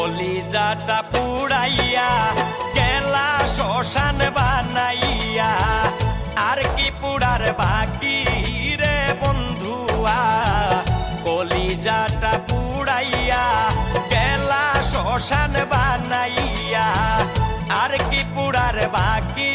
কলিজাটা পুড়াইয়া গেলা শ্মশান বানাইয়া, আর কি পুড়ার বাকি রে বন্ধুয়া। কলিজাটা পুড়াইয়া গেলা শ্মশান বানাইয়া, আর কি পুড়ার বাকি